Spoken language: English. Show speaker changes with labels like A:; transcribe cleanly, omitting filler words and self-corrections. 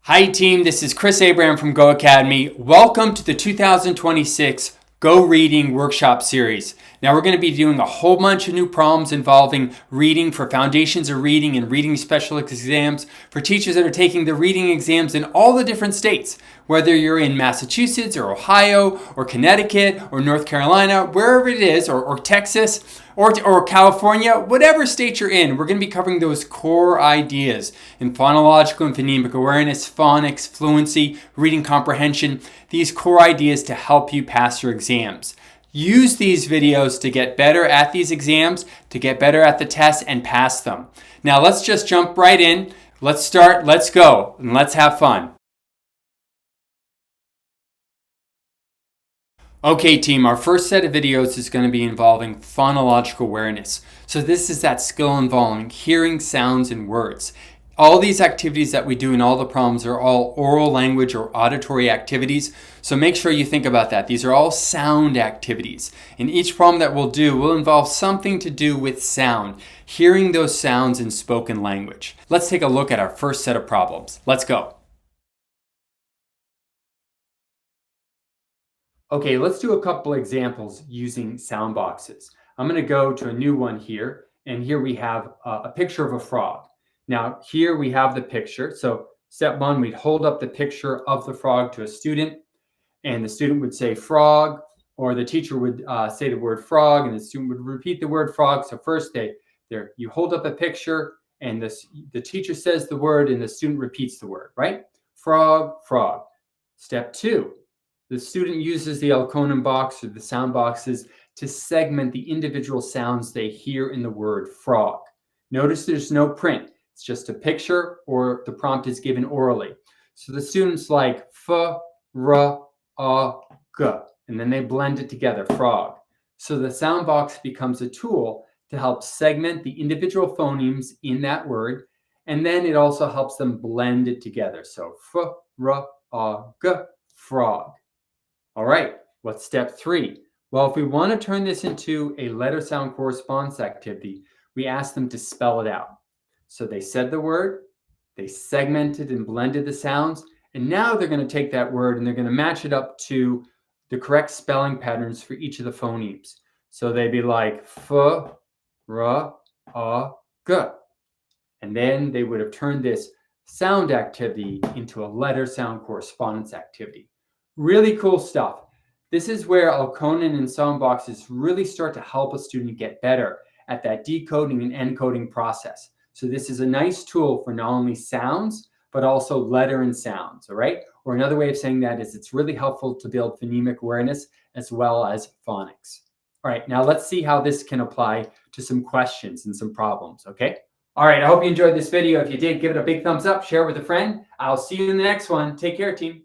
A: Hi team, this is Chris Abraham from GOHacademy. Welcome to the 2026 Go Reading Workshop Series. Now we're going to be doing a whole bunch of new problems involving reading for foundations of reading and reading special exams for teachers that are taking the reading exams in all the different states. Whether you're in Massachusetts or Ohio or Connecticut or North Carolina, wherever it is, or Texas or California, whatever state you're in, we're going to be covering those core ideas in phonological and phonemic awareness, phonics, fluency, reading comprehension, these core ideas to help you pass your exams. Use these videos to get better at these exams, to get better at the tests and pass them. Now let's just jump right in. Let's start, let's go, and let's have fun. Okay team, our first set of videos is going to be involving phonological awareness. So this is that skill involving hearing sounds and words. All these activities that we do in all the problems are all oral language or auditory activities. So make sure you think about that. These are all sound activities. And each problem that we'll do will involve something to do with sound, hearing those sounds in spoken language. Let's take a look at our first set of problems. Let's go. Okay, let's do a couple examples using sound boxes. I'm going to go to a new one here, and here we have a picture of a frog. Now, here we have the picture. So step one, we'd hold up the picture of the frog to a student, and the student would say frog, or the teacher would say the word frog, and the student would repeat the word frog. So first, you hold up a picture, and the teacher says the word, and the student repeats the word, right? Frog, frog. Step two. The student uses the Alconen box or the sound boxes to segment the individual sounds they hear in the word frog. Notice there's no print. It's just a picture or the prompt is given orally. So the students like f, r, a, g, and then they blend it together, frog. So the sound box becomes a tool to help segment the individual phonemes in that word, and then it also helps them blend it together. So f, r, a, g, frog. All right, what's step three? Well, if we want to turn this into a letter sound correspondence activity, we ask them to spell it out. So they said the word, they segmented and blended the sounds, and now they're going to take that word and they're going to match it up to the correct spelling patterns for each of the phonemes. So they'd be like f, r, a, g. And then they would have turned this sound activity into a letter sound correspondence activity. Really cool stuff. This is where Alconen and sound boxes really start to help a student get better at that decoding and encoding process. So this is a nice tool for not only sounds, but also letter and sounds, all right? Or another way of saying that is it's really helpful to build phonemic awareness as well as phonics. All right, now let's see how this can apply to some questions and some problems, okay? All right, I hope you enjoyed this video. If you did, give it a big thumbs up, share it with a friend. I'll see you in the next one. Take care, team.